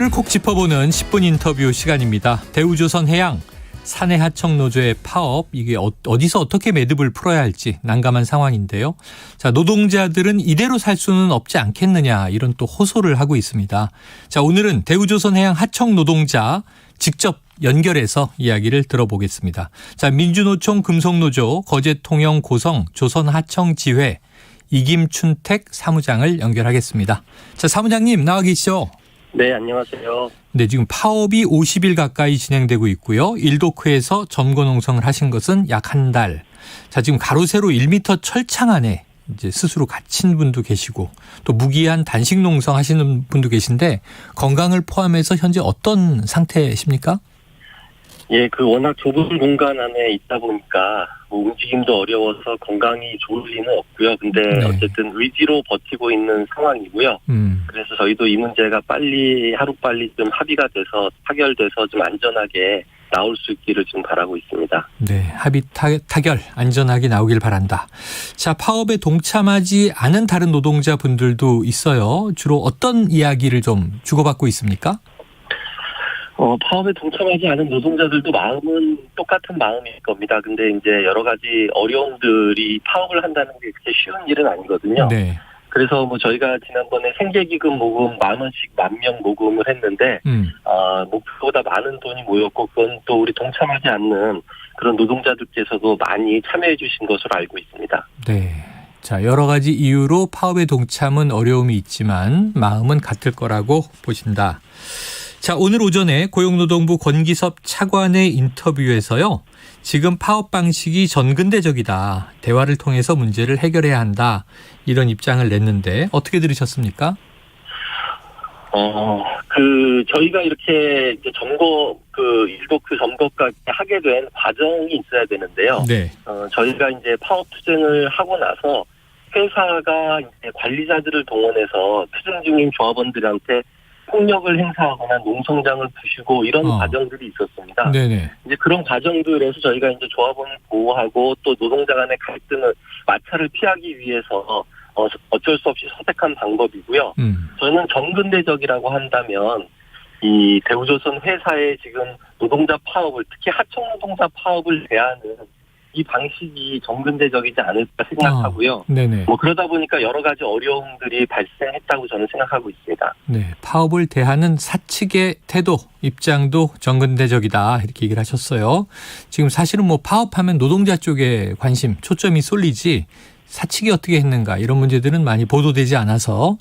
를 콕 짚어보는 10분 인터뷰 시간입니다. 대우조선해양 사내하청노조의 파업, 이게 어디서 어떻게 매듭을 풀어야 할지 난감한 상황인데요. 자, 노동자들은 이대로 살 수는 없지 않겠느냐, 이런 또 호소를 하고 있습니다. 자, 오늘은 대우조선해양 하청노동자 직접 연결해서 이야기를 들어보겠습니다. 자, 민주노총 금속노조 거제통영 고성 조선하청지회 이김춘택 사무장을 연결하겠습니다. 자, 사무장님 나와 계시죠? 네, 안녕하세요. 네, 지금 파업이 50일 가까이 진행되고 있고요. 일도크에서 점거 농성을 하신 것은 약 한 달. 자, 지금 가로 세로 1m 철창 안에 이제 스스로 갇힌 분도 계시고 또 무기한 단식 농성 하시는 분도 계신데 건강을 포함해서 현재 어떤 상태십니까? 예, 워낙 좁은 공간 안에 있다 보니까 움직임도 어려워서 건강이 좋을 리는 없고요. 근데 네. 어쨌든 의지로 버티고 있는 상황이고요. 그래서 저희도 이 문제가 하루빨리 좀 합의가 돼서 타결돼서 좀 안전하게 나올 수 있기를 좀 바라고 있습니다. 네, 합의 타결 안전하게 나오길 바란다. 자, 파업에 동참하지 않은 다른 노동자분들도 있어요. 주로 어떤 이야기를 좀 주고받고 있습니까? 파업에 동참하지 않은 노동자들도 마음은 똑같은 마음일 겁니다. 근데 이제 여러 가지 어려움들이 파업을 한다는 게 그렇게 쉬운 일은 아니거든요. 네. 그래서 저희가 지난번에 생계기금 모금 10,000원씩 10,000명 모금을 했는데, 목표보다 많은 돈이 모였고, 그건 또 우리 동참하지 않는 그런 노동자들께서도 많이 참여해 주신 것으로 알고 있습니다. 네. 자, 여러 가지 이유로 파업에 동참은 어려움이 있지만 마음은 같을 거라고 보신다. 자, 오늘 오전에 고용노동부 권기섭 차관의 인터뷰에서요. 지금 파업 방식이 전근대적이다. 대화를 통해서 문제를 해결해야 한다. 이런 입장을 냈는데 어떻게 들으셨습니까? 저희가 이렇게 이제 일도크 점거까지 하게 된 과정이 있어야 되는데요. 네. 저희가 이제 파업 투쟁을 하고 나서 회사가 이제 관리자들을 동원해서 투쟁 중인 조합원들한테 폭력을 행사하거나 농성장을 부수고 이런 과정들이 있었습니다. 네네. 이제 그런 과정들에서 저희가 이제 조합원을 보호하고 또 노동자 간의 갈등을 마찰을 피하기 위해서 어쩔 수 없이 선택한 방법이고요. 저는 전근대적이라고 한다면 이 대우조선 회사의 지금 노동자 파업을, 특히 하청 노동자 파업을 대하는 이 방식이 정근대적이지 않을까 생각하고요. 네네. 그러다 보니까 여러 가지 어려움들이 발생했다고 저는 생각하고 있습니다. 네, 파업을 대하는 사측의 태도, 입장도 정근대적이다, 이렇게 얘기를 하셨어요. 지금 사실은 파업하면 노동자 쪽에 관심, 초점이 쏠리지 사측이 어떻게 했는가 이런 문제들은 많이 보도되지 않아서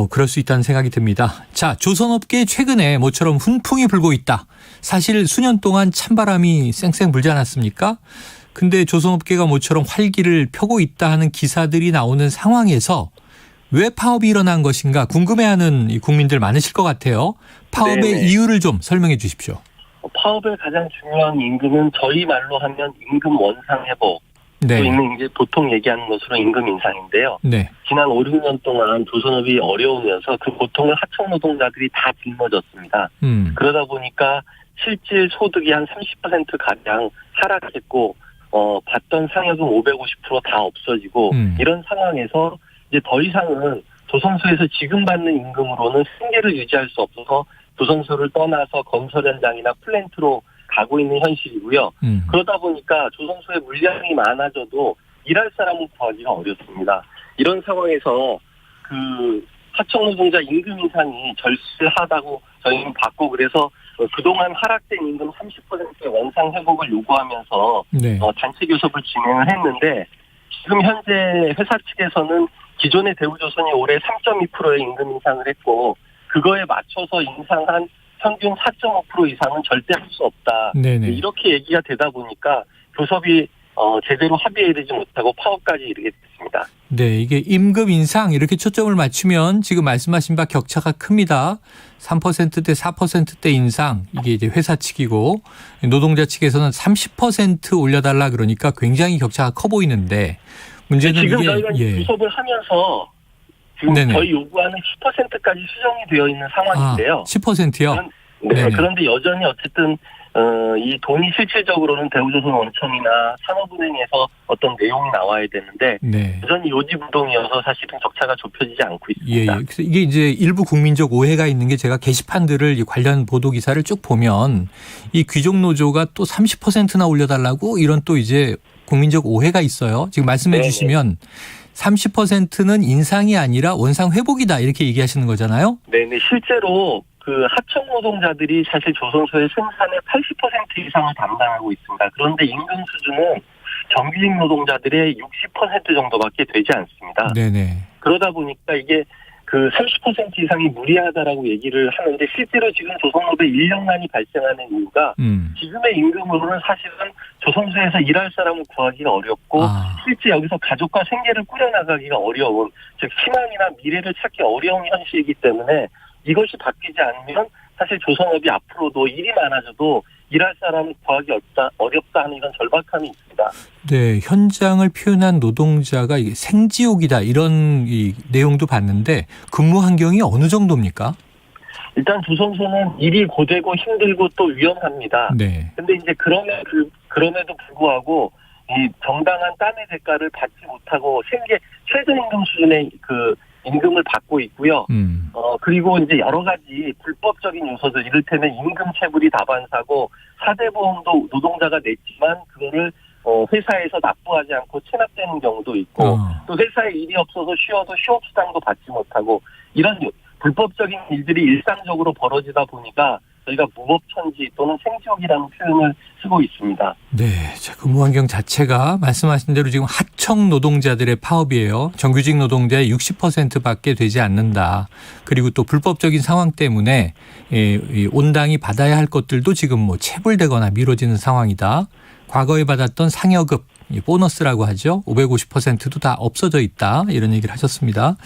그럴 수 있다는 생각이 듭니다. 자, 조선업계에 최근에 모처럼 훈풍이 불고 있다. 사실 수년 동안 찬바람이 쌩쌩 불지 않았습니까? 근데 조선업계가 모처럼 활기를 펴고 있다 하는 기사들이 나오는 상황에서 왜 파업이 일어난 것인가 궁금해하는 국민들 많으실 것 같아요. 파업의 네네. 이유를 좀 설명해 주십시오. 파업의 가장 중요한 임금은 저희 말로 하면 임금 원상 회복. 네. 또 있는 이제 보통 얘기하는 것으로 임금 인상인데요. 네. 지난 5, 6년 동안 조선업이 어려우면서 그 고통을 하청 노동자들이 다 짊어졌습니다. 그러다 보니까 실질 소득이 한 30%가량 하락했고 받던 상여금 550%다 없어지고 이런 상황에서 이제 더 이상은 조선소에서 지금 받는 임금으로는 생계를 유지할 수 없어서 조선소를 떠나서 건설 현장이나 플랜트로 가고 있는 현실이고요. 그러다 보니까 조선소의 물량이 많아져도 일할 사람을 구하기가 어렵습니다. 이런 상황에서 하청 노동자 임금 인상이 절실하다고 저희는 봤고, 그래서 그동안 하락된 임금 30%의 원상 회복을 요구하면서 네. 단체 교섭을 진행을 했는데, 지금 현재 회사 측에서는 기존의 대우조선이 올해 3.2%의 임금 인상을 했고 그거에 맞춰서 인상한 평균 4.5% 이상은 절대 할 수 없다. 네네. 이렇게 얘기가 되다 보니까 교섭이 제대로 합의되지 못하고 파업까지 이르게 됐습니다. 네, 이게 임금 인상 이렇게 초점을 맞추면 지금 말씀하신 바 격차가 큽니다. 3%대 4%대 인상, 이게 이제 회사 측이고 노동자 측에서는 30% 올려달라 그러니까 굉장히 격차가 커 보이는데 문제는 지금 이게 저희가 교섭을 하면서 지금 네네. 저희 요구하는 10%까지 수정이 되어 있는 상황인데요. 10%요? 네, 그런데 여전히 어쨌든 이 돈이 실질적으로는 대우조선 원천이나 산업은행에서 어떤 내용이 나와야 되는데 네. 여전히 요지부동이어서 사실은 격차가 좁혀지지 않고 있습니다. 예. 그래서 이게 이제 일부 국민적 오해가 있는 게 제가 게시판들을 관련 보도 기사를 쭉 보면 이 귀족노조가 또 30%나 올려달라고 이런 또 이제 국민적 오해가 있어요. 지금 말씀해 네네. 주시면 30%는 인상이 아니라 원상 회복이다 이렇게 얘기하시는 거잖아요. 네네. 실제로 그 하청 노동자들이 사실 조선소의 생산의 80% 이상을 담당하고 있습니다. 그런데 임금 수준은 정규직 노동자들의 60% 정도밖에 되지 않습니다. 네네. 그러다 보니까 이게 그 30% 이상이 무리하다라고 얘기를 하는데 실제로 지금 조선업에 인력난이 발생하는 이유가 지금의 임금으로는 사실은 조선소에서 일할 사람을 구하기가 어렵고 실제 여기서 가족과 생계를 꾸려나가기가 어려운 즉 희망이나 미래를 찾기 어려운 현실이기 때문에 이것이 바뀌지 않으면 사실 조선업이 앞으로도 일이 많아져도 일할 사람을 구하기 어렵다 하는 이런 절박함이 있습니다. 네, 현장을 표현한 노동자가 이게 생지옥이다 이런 이 내용도 봤는데 근무 환경이 어느 정도입니까? 일단 조선소는 일이 고되고 힘들고 또 위험합니다. 네. 근데 이제 그럼에도 불구하고 이 정당한 땀의 대가를 받지 못하고 최저임금 수준의 그 임금을 받고 있고요. 그리고 이제 여러 가지 불법적인 요소들, 이를테면 임금 체불이 다반사고 사대보험도 노동자가 냈지만 그거를 회사에서 납부하지 않고 체납되는 경우도 있고 또 회사에 일이 없어서 쉬어도 휴업수당도 받지 못하고 이런 불법적인 일들이 일상적으로 벌어지다 보니까 저희가 무법천지 또는 생지옥이라는 표현을 쓰고 있습니다. 네, 자, 근무 환경 자체가 말씀하신 대로 지금 하청 노동자들의 파업이에요. 정규직 노동자의 60%밖에 되지 않는다. 그리고 또 불법적인 상황 때문에 온당이 받아야 할 것들도 지금 뭐 체불되거나 미뤄지는 상황이다. 과거에 받았던 상여급, 보너스라고 하죠. 550%도 다 없어져 있다. 이런 얘기를 하셨습니다.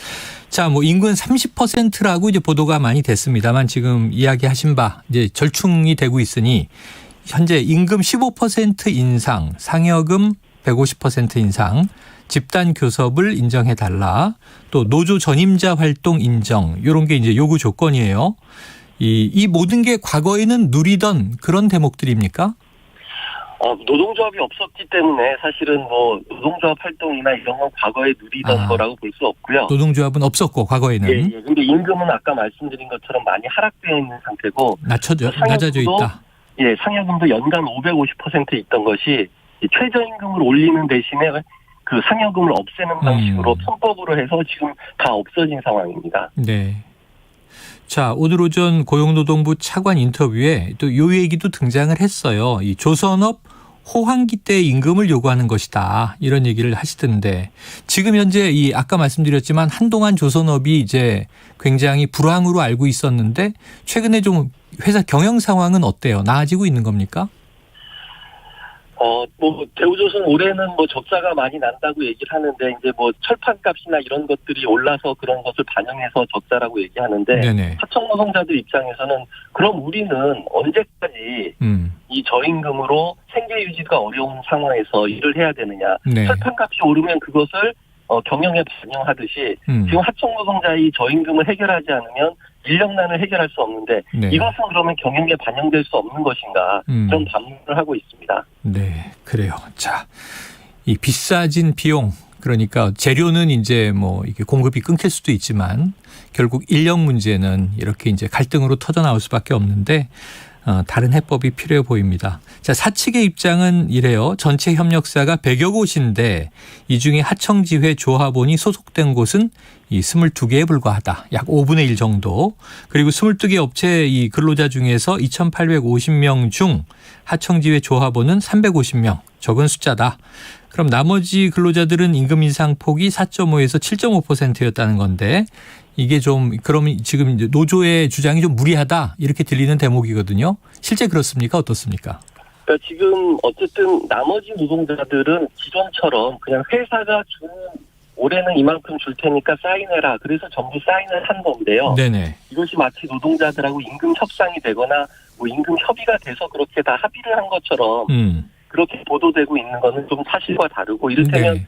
자, 뭐 인근 30%라고 이제 보도가 많이 됐습니다만 지금 이야기하신 바 이제 절충이 되고 있으니 현재 임금 15% 인상, 상여금 150% 인상, 집단 교섭을 인정해 달라. 또 노조 전임자 활동 인정. 이런 게 이제 요구 조건이에요. 이 모든 게 과거에는 누리던 그런 대목들입니까? 노동조합이 없었기 때문에 사실은 뭐 노동조합 활동이나 이런 건 과거에 누리던 거라고 볼 수 없고요. 노동조합은 없었고 과거에는. 예. 근데 임금은 아까 말씀드린 것처럼 많이 하락되어 있는 상태고 낮아져 있다. 예, 상여금도 연간 550% 있던 것이 최저임금을 올리는 대신에 그 상여금을 없애는 방식으로 편법으로 해서 지금 다 없어진 상황입니다. 네. 자, 오늘 오전 고용노동부 차관 인터뷰에 또 요 얘기도 등장을 했어요. 이 조선업 호황기 때 임금을 요구하는 것이다. 이런 얘기를 하시던데 지금 현재 이 아까 말씀드렸지만 한동안 조선업이 이제 굉장히 불황으로 알고 있었는데 최근에 좀 회사 경영 상황은 어때요? 나아지고 있는 겁니까? 뭐 대우조선 올해는 뭐 적자가 많이 난다고 얘기를 하는데 이제 뭐 철판값이나 이런 것들이 올라서 그런 것을 반영해서 적자라고 얘기하는데 네네. 하청 노동자들 입장에서는 그럼 우리는 언제까지 이 저임금으로 생계 유지가 어려운 상황에서 일을 해야 되느냐? 네. 철판값이 오르면 그것을 경영에 반영하듯이 지금 하청 노동자의 저임금을 해결하지 않으면 인력난을 해결할 수 없는데 네. 이것은 그러면 경영에 반영될 수 없는 것인가 그런 반문을 하고 있습니다. 네, 그래요. 자, 이 비싸진 비용 그러니까 재료는 이제 뭐 이게 공급이 끊길 수도 있지만 결국 인력 문제는 이렇게 이제 갈등으로 터져 나올 수밖에 없는데 다른 해법이 필요해 보입니다. 자, 사측의 입장은 이래요. 전체 협력사가 100여 곳인데 이 중에 하청지회 조합원이 소속된 곳은 이 22개에 불과하다. 약 5분의 1 정도. 그리고 22개 업체 이 근로자 중에서 2,850명 중 하청지회 조합원은 350명. 적은 숫자다. 그럼 나머지 근로자들은 임금 인상 폭이 4.5에서 7.5%였다는 건데 이게 좀 그럼 지금 이제 노조의 주장이 좀 무리하다 이렇게 들리는 대목이거든요. 실제 그렇습니까? 어떻습니까? 그러니까 지금 어쨌든 나머지 노동자들은 기존처럼 그냥 회사가 올해는 이만큼 줄 테니까 사인해라. 그래서 전부 사인을 한 건데요. 네네. 이것이 마치 노동자들하고 임금 협상이 되거나 뭐 임금 협의가 돼서 그렇게 다 합의를 한 것처럼 그렇게 보도되고 있는 거는 좀 사실과 다르고 이를테면 네.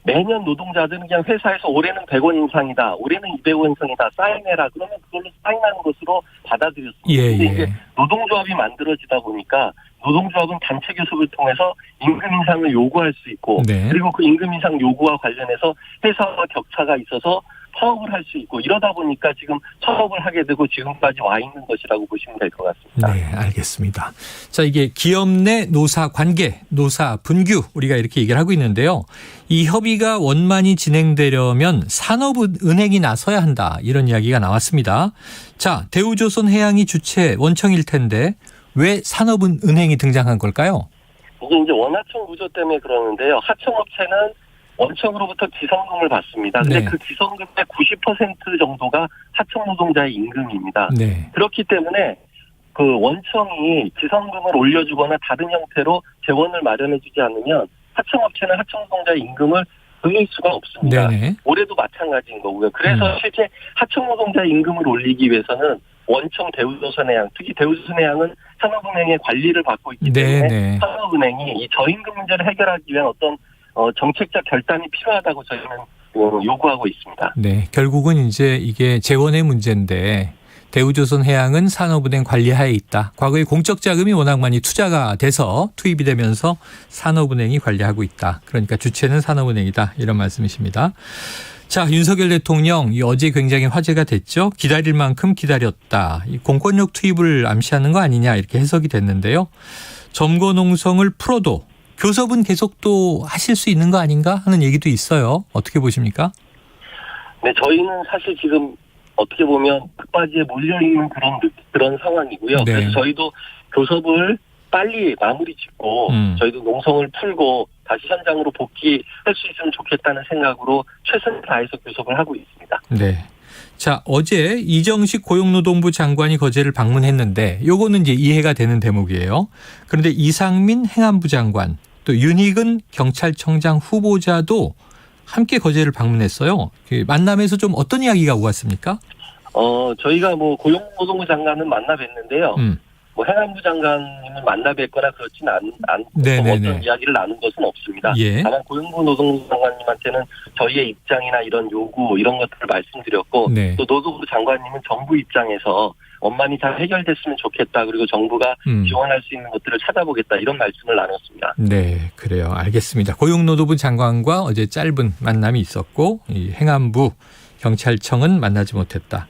매년 노동자들은 그냥 회사에서 올해는 100원 인상이다, 올해는 200원 인상이다, 사인해라. 그러면 그걸로 사인하는 것으로 받아들였습니다. 예, 근데 예. 이제 노동조합이 만들어지다 보니까 노동조합은 단체 교섭을 통해서 임금 인상을 요구할 수 있고, 네. 그리고 그 임금 인상 요구와 관련해서 회사와 격차가 있어서 파업을 할 수 있고, 이러다 보니까 지금 파업을 하게 되고 지금까지 와 있는 것이라고 보시면 될 것 같습니다. 네, 알겠습니다. 자, 이게 기업 내 노사 관계, 노사 분규 우리가 이렇게 얘기를 하고 있는데요. 이 협의가 원만히 진행되려면 산업은행이 나서야 한다, 이런 이야기가 나왔습니다. 자, 대우조선해양이 주체 원청일 텐데 왜 산업은행이 등장한 걸까요? 이게 이제 원하청 구조 때문에 그러는데요. 하청업체는 원청으로부터 기성금을 받습니다. 근데 네. 그 기성금의 90% 정도가 하청 노동자의 임금입니다. 네. 그렇기 때문에 그 원청이 기성금을 올려주거나 다른 형태로 재원을 마련해주지 않으면 하청업체는 하청 노동자의 임금을 올릴 수가 없습니다. 네네. 올해도 마찬가지인 거고요. 그래서 실제 하청 노동자의 임금을 올리기 위해서는 원청 대우조선해양, 특히 대우조선해양은 산업은행의 관리를 받고 있기 때문에 네네. 산업은행이 이 저임금 문제를 해결하기 위한 어떤 정책적 결단이 필요하다고 저희는 요구하고 있습니다. 네, 결국은 이제 이게 재원의 문제인데 대우조선해양은 산업은행 관리하에 있다. 과거에 공적 자금이 워낙 많이 투자가 돼서 투입이 되면서 산업은행이 관리하고 있다. 그러니까 주체는 산업은행이다, 이런 말씀이십니다. 자, 윤석열 대통령 어제 굉장히 화제가 됐죠. 기다릴 만큼 기다렸다. 이 공권력 투입을 암시하는 거 아니냐, 이렇게 해석이 됐는데요. 점거농성을 풀어도 교섭은 계속 또 하실 수 있는 거 아닌가 하는 얘기도 있어요. 어떻게 보십니까? 네, 저희는 사실 지금 어떻게 보면 막바지에 몰려있는 그런 상황이고요. 네. 그래서 저희도 교섭을 빨리 마무리 짓고 저희도 농성을 풀고 다시 현장으로 복귀할 수 있으면 좋겠다는 생각으로 최선을 다해서 교섭을 하고 있습니다. 네. 자, 어제 이정식 고용노동부 장관이 거제를 방문했는데 요거는 이제 이해가 되는 대목이에요. 그런데 이상민 행안부 장관, 또 윤희근 경찰청장 후보자도 함께 거제를 방문했어요. 그 만남에서 좀 어떤 이야기가 오갔습니까? 저희가 고용노동부 장관은 만나 뵀는데요. 행안부 장관님을 만나 뵙거나 그렇지는 않고 어떤 이야기를 나눈 것은 없습니다. 예. 다만 고용부 노동부 장관님한테는 저희의 입장이나 이런 요구, 이런 것들을 말씀드렸고, 네. 또 노동부 장관님은 정부 입장에서 원만히 잘 해결됐으면 좋겠다, 그리고 정부가 지원할 수 있는 것들을 찾아보겠다, 이런 말씀을 나눴습니다. 네, 그래요. 알겠습니다. 고용노동부 장관과 어제 짧은 만남이 있었고, 이 행안부 경찰청은 만나지 못했다.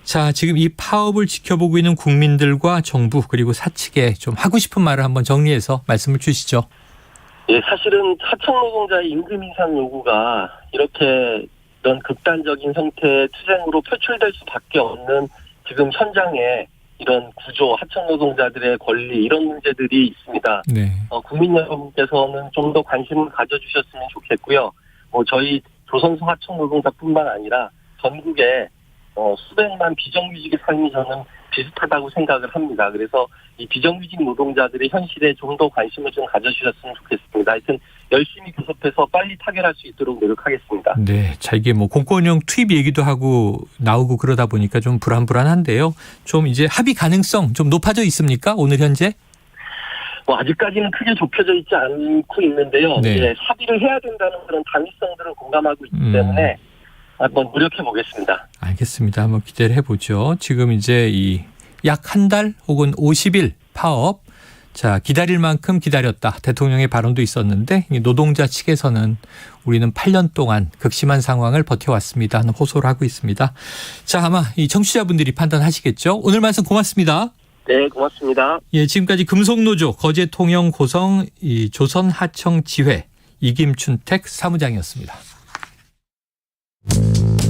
자, 지금 이 파업을 지켜보고 있는 국민들과 정부 그리고 사측에 좀 하고 싶은 말을 한번 정리해서 말씀을 주시죠. 예, 사실은 하청 노동자의 임금 인상 요구가 이렇게 이런 극단적인 형태의 투쟁으로 표출될 수밖에 없는 지금 현장에 이런 구조, 하청 노동자들의 권리, 이런 문제들이 있습니다. 네. 국민 여러분께서는 좀 더 관심을 가져주셨으면 좋겠고요. 저희 조선소 하청 노동자뿐만 아니라 전국에 수백만 비정규직의 삶이 저는 비슷하다고 생각을 합니다. 그래서 이 비정규직 노동자들의 현실에 좀 더 관심을 좀 가져주셨으면 좋겠습니다. 하여튼 열심히 교섭해서 빨리 타결할 수 있도록 노력하겠습니다. 네, 자, 이게 공권력 투입 얘기도 하고 나오고 그러다 보니까 좀 불안불안한데요. 좀 이제 합의 가능성 좀 높아져 있습니까? 오늘 현재? 아직까지는 크게 좁혀져 있지 않고 있는데요. 네. 이제 합의를 해야 된다는 그런 당위성들을 공감하고 있기 때문에 한번 노력해 보겠습니다. 알겠습니다. 한번 기대를 해보죠. 지금 이제 이 약 한 달 혹은 50일 파업, 자, 기다릴 만큼 기다렸다. 대통령의 발언도 있었는데 노동자 측에서는 우리는 8년 동안 극심한 상황을 버텨왔습니다 하는 호소를 하고 있습니다. 자, 아마 이 청취자분들이 판단하시겠죠. 오늘 말씀 고맙습니다. 네, 고맙습니다. 예, 지금까지 금속노조 거제통영고성 이 조선하청지회 이김춘택 사무장이었습니다.